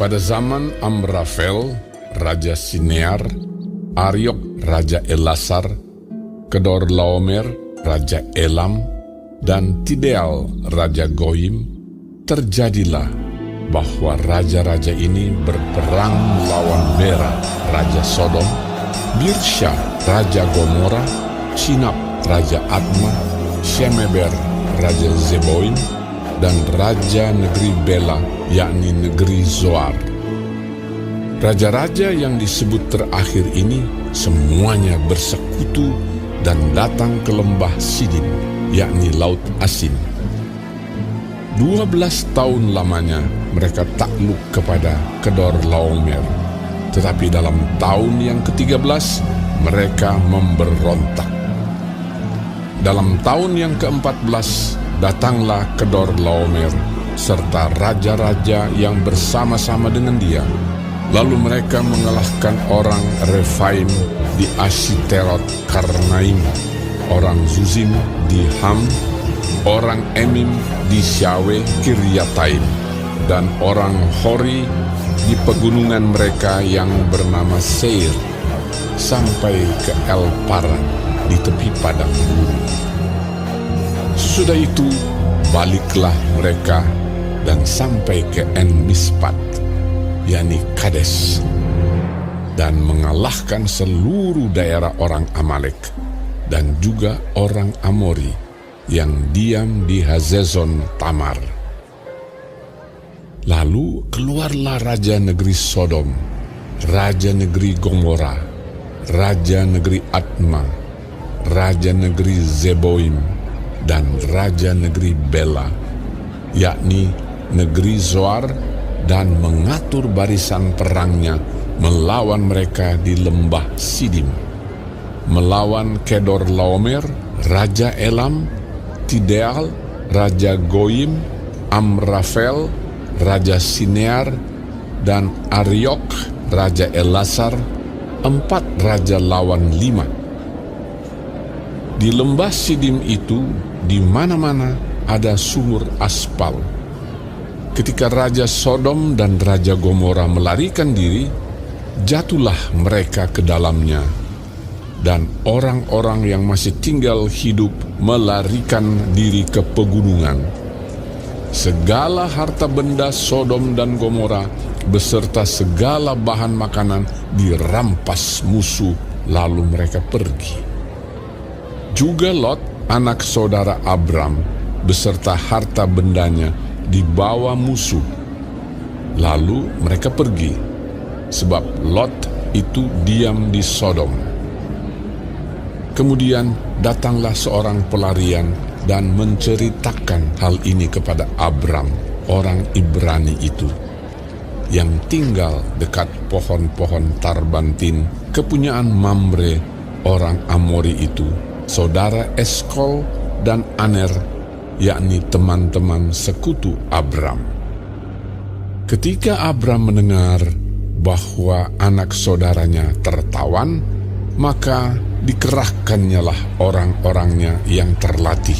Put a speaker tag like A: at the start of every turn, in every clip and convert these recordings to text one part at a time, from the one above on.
A: Pada zaman Amrafel, Raja Sinear, Ariok, Raja Elasar, Kedorlaomer, Raja Elam, dan Tideal, Raja Goyim, terjadilah bahwa raja-raja ini berperang melawan Bera, Raja Sodom, Birsha, Raja Gomora, Sinab, Raja Adma, Shemeber, Raja Zeboim, dan Raja negeri Bela, yakni negeri Zoar. Raja-raja yang disebut terakhir ini semuanya bersekutu dan datang ke lembah Sidim, yakni Laut Asin. 12 tahun lamanya mereka takluk kepada Kedorlaomer, tetapi dalam tahun yang ke-13 mereka memberontak. Dalam tahun yang ke-14 datanglah Kedorlaomer serta raja-raja yang bersama-sama dengan dia. Lalu mereka mengalahkan orang Refaim di Ashiterot Karnaim, orang Zuzim di Ham, orang Emim di Syawe Kiryataim, dan orang Hori di pegunungan mereka yang bernama Seir, sampai ke El Paran di tepi padang gurun. Sesudah itu baliklah mereka dan sampai ke En Mispat, yakni Kades, dan mengalahkan seluruh daerah orang Amalek dan juga orang Amori yang diam di Hazezon Tamar. Lalu keluarlah raja negeri Sodom, raja negeri Gomora, raja negeri Adma, raja negeri Zeboim, dan raja negeri Bela, yakni negeri Zoar, dan mengatur barisan perangnya melawan mereka di lembah Sidim, melawan Kedorlaomer, Raja Elam, Tideal, Raja Goyim, Amrafel, Raja Sinear, dan Ariok, Raja Elasar, 4 raja lawan 5. Di lembah Sidim itu, di mana-mana ada sumur aspal. Ketika Raja Sodom dan Raja Gomora melarikan diri, jatuhlah mereka ke dalamnya, dan orang-orang yang masih tinggal hidup melarikan diri ke pegunungan. Segala harta benda Sodom dan Gomora beserta segala bahan makanan dirampas musuh, lalu mereka pergi. Juga Lot, anak saudara Abram, beserta harta bendanya dibawa musuh, lalu mereka pergi, sebab Lot itu diam di Sodom. Kemudian datanglah seorang pelarian dan menceritakan hal ini kepada Abram, orang Ibrani itu, yang tinggal dekat pohon-pohon tarbantin kepunyaan Mamre, orang Amori itu, saudara Eskol dan Aner, yakni teman-teman sekutu Abram. Ketika Abram mendengar bahwa anak saudaranya tertawan, maka dikerahkannyalah orang-orangnya yang terlatih,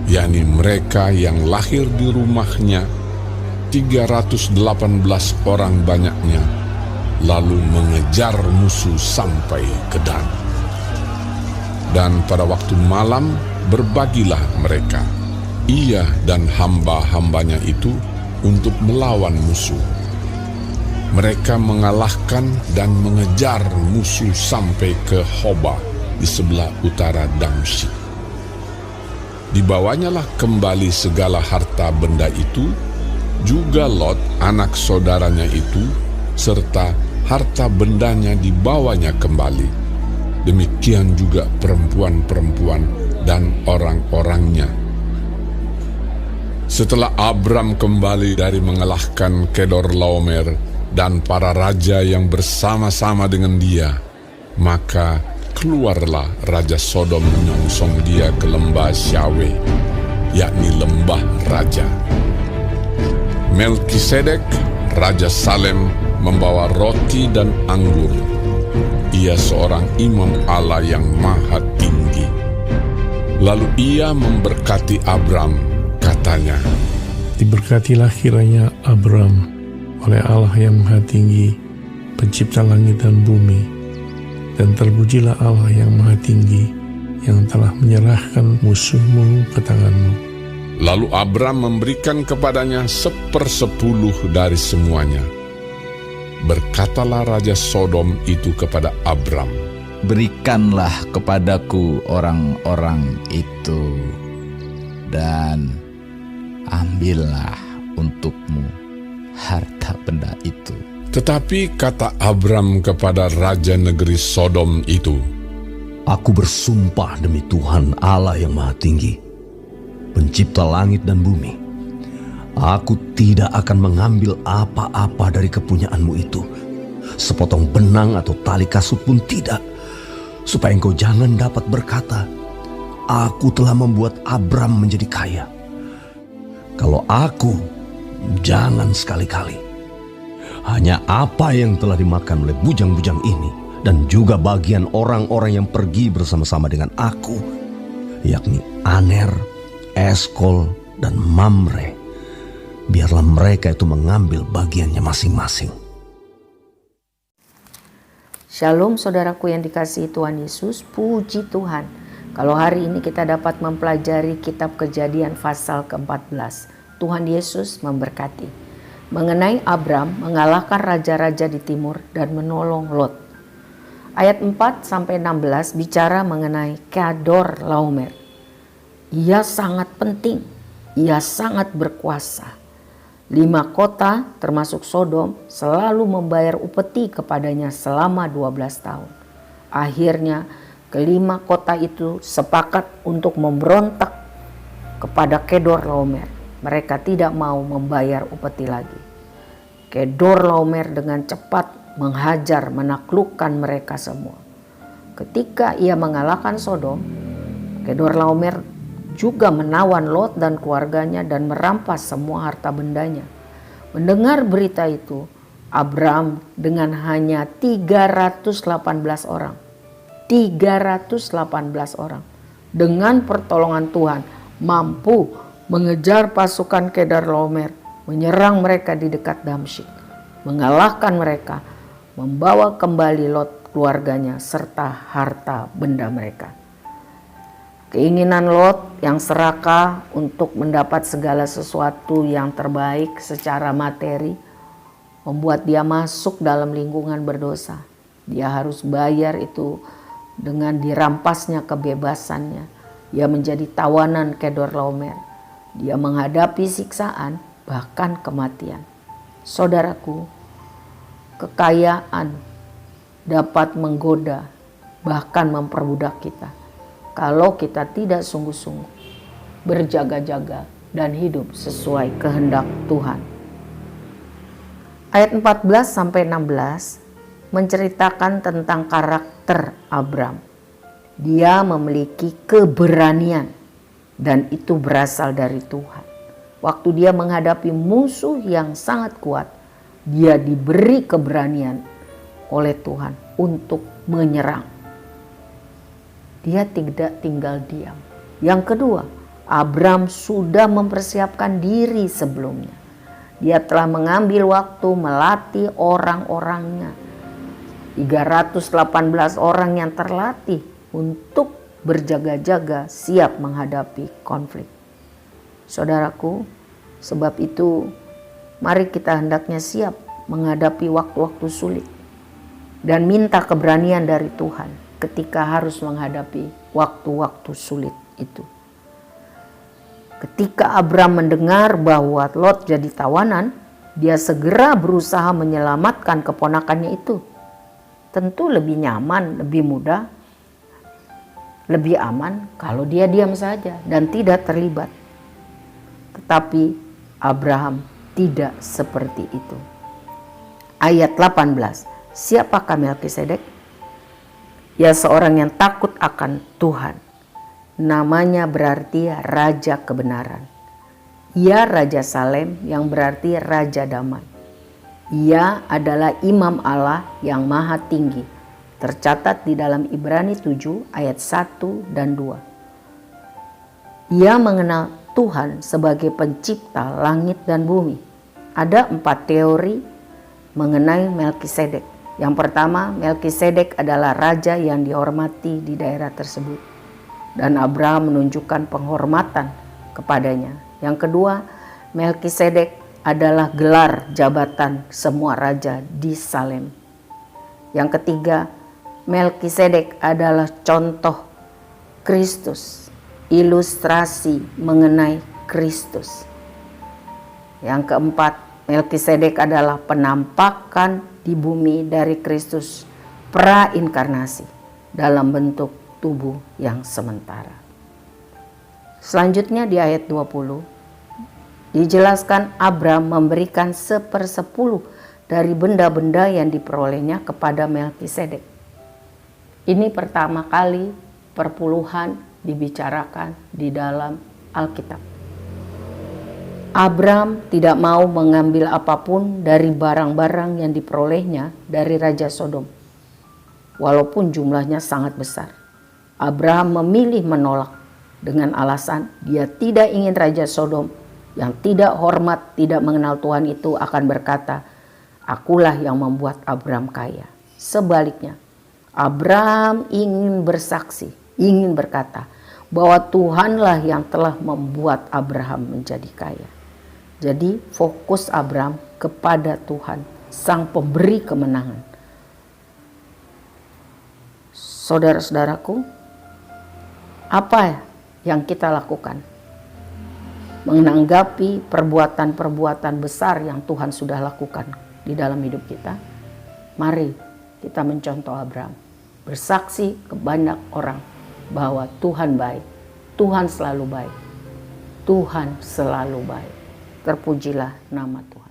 A: yakni mereka yang lahir di rumahnya, 318 orang banyaknya, lalu mengejar musuh sampai ke Dan. Dan pada waktu malam berbagilah mereka, ia dan hamba-hambanya itu, untuk melawan musuh. Mereka mengalahkan dan mengejar musuh sampai ke Hoba di sebelah utara Damsyik. Dibawanyalah kembali segala harta benda itu, juga Lot anak saudaranya itu, serta harta bendanya dibawanya kembali. Demikian juga perempuan-perempuan dan orang-orangnya. Setelah Abram kembali dari mengalahkan Kedorlaomer dan para raja yang bersama-sama dengan dia, maka keluarlah Raja Sodom menyongsong dia ke lembah Syawe, yakni lembah raja. Melkisedek, Raja Salem, membawa roti dan anggur. Ia seorang imam Allah yang maha tinggi. Lalu ia memberkati Abram, katanya,
B: "Diberkatilah kiranya Abram oleh Allah yang Maha Tinggi, pencipta langit dan bumi. Dan terpujilah Allah yang Maha Tinggi, yang telah menyerahkan musuhmu ke tanganmu.
A: Lalu Abram memberikan kepadanya 1/10 dari semuanya. Berkatalah Raja Sodom itu kepada Abram,
C: "Berikanlah kepadaku orang-orang itu, dan ambillah untukmu harta benda itu."
A: Tetapi kata Abram kepada Raja negeri Sodom itu,
D: "Aku bersumpah demi Tuhan Allah yang Maha Tinggi, pencipta langit dan bumi, aku tidak akan mengambil apa-apa dari kepunyaanmu itu, sepotong benang atau tali kasut pun tidak, supaya engkau jangan dapat berkata, aku telah membuat Abram menjadi kaya. Kalau aku, jangan sekali-kali. Hanya apa yang telah dimakan oleh bujang-bujang ini, dan juga bagian orang-orang yang pergi bersama-sama dengan aku, yakni Aner, Eskol, dan Mamre, biarlah mereka itu mengambil bagiannya masing-masing."
E: Shalom saudaraku yang dikasihi Tuhan Yesus, puji Tuhan. Kalau hari ini kita dapat mempelajari kitab Kejadian pasal ke-14. Tuhan Yesus memberkati. Mengenai Abram mengalahkan raja-raja di timur dan menolong Lot. Ayat 4-16 bicara mengenai Kedor Laomer. Ia sangat penting, ia sangat berkuasa. 5 kota termasuk Sodom selalu membayar upeti kepadanya selama 12 tahun. Akhirnya kelima kota itu sepakat untuk memberontak kepada Kedor Laomer. Mereka tidak mau membayar upeti lagi. Kedor Laomer dengan cepat menghajar, menaklukkan mereka semua. Ketika ia mengalahkan Sodom, Kedor Laomer juga menawan Lot dan keluarganya dan merampas semua harta bendanya. Mendengar berita itu, Abram dengan hanya 318 orang. 318 orang. Dengan pertolongan Tuhan mampu mengejar pasukan Kedor Laomer, menyerang mereka di dekat Damsyik, mengalahkan mereka, membawa kembali Lot keluarganya serta harta benda mereka. Keinginan Lot yang serakah untuk mendapat segala sesuatu yang terbaik secara materi membuat dia masuk dalam lingkungan berdosa. Dia harus bayar itu dengan dirampasnya kebebasannya. Ia menjadi tawanan Kedor Laomer. Dia menghadapi siksaan, bahkan kematian. Saudaraku, kekayaan dapat menggoda, bahkan memperbudak kita, kalau kita tidak sungguh-sungguh berjaga-jaga dan hidup sesuai kehendak Tuhan. Ayat 14-16 menceritakan tentang karakter Abram. Dia memiliki keberanian, dan itu berasal dari Tuhan. Waktu dia menghadapi musuh yang sangat kuat, dia diberi keberanian oleh Tuhan untuk menyerang. Dia tidak tinggal diam. Yang kedua, Abram sudah mempersiapkan diri sebelumnya. Dia telah mengambil waktu melatih orang-orangnya. 318 orang yang terlatih untuk berjaga-jaga siap menghadapi konflik. Saudaraku, sebab itu mari kita hendaknya siap menghadapi waktu-waktu sulit dan minta keberanian dari Tuhan ketika harus menghadapi waktu-waktu sulit itu. Ketika Abram mendengar bahwa Lot jadi tawanan, dia segera berusaha menyelamatkan keponakannya itu. Tentu lebih nyaman, lebih mudah, lebih aman kalau dia diam saja dan tidak terlibat. Tetapi Abraham tidak seperti itu. Ayat 18, siapakah Melkisedek? Ya, seorang yang takut akan Tuhan. Namanya berarti Raja Kebenaran. Ia Raja Salem yang berarti Raja Damai. Ia adalah Imam Allah yang Maha Tinggi. Tercatat di dalam Ibrani 7 ayat 1 dan 2. Ia mengenal Tuhan sebagai pencipta langit dan bumi. Ada 4 teori mengenai Melkisedek. Yang pertama, Melkisedek adalah raja yang dihormati di daerah tersebut, dan Abraham menunjukkan penghormatan kepadanya. Yang kedua, Melkisedek adalah gelar jabatan semua raja di Salem. Yang ketiga, Melkisedek adalah contoh Kristus, ilustrasi mengenai Kristus. Yang keempat, Melkisedek adalah penampakan di bumi dari Kristus prainkarnasi dalam bentuk tubuh yang sementara. Selanjutnya di ayat 20 dijelaskan Abram memberikan 1/10 dari benda-benda yang diperolehnya kepada Melkisedek. Ini pertama kali perpuluhan dibicarakan di dalam Alkitab. Abram tidak mau mengambil apapun dari barang-barang yang diperolehnya dari Raja Sodom, walaupun jumlahnya sangat besar. Abraham memilih menolak dengan alasan dia tidak ingin Raja Sodom yang tidak hormat, tidak mengenal Tuhan itu akan berkata, "Akulah yang membuat Abram kaya." Sebaliknya, Abraham ingin bersaksi, ingin berkata bahwa Tuhanlah yang telah membuat Abraham menjadi kaya. Jadi fokus Abram kepada Tuhan, sang pemberi kemenangan. Saudara-saudaraku, apa yang kita lakukan menanggapi perbuatan-perbuatan besar yang Tuhan sudah lakukan di dalam hidup kita? Mari kita mencontoh Abram, bersaksi ke banyak orang bahwa Tuhan baik, Tuhan selalu baik, Tuhan selalu baik. Terpujilah nama Tuhan.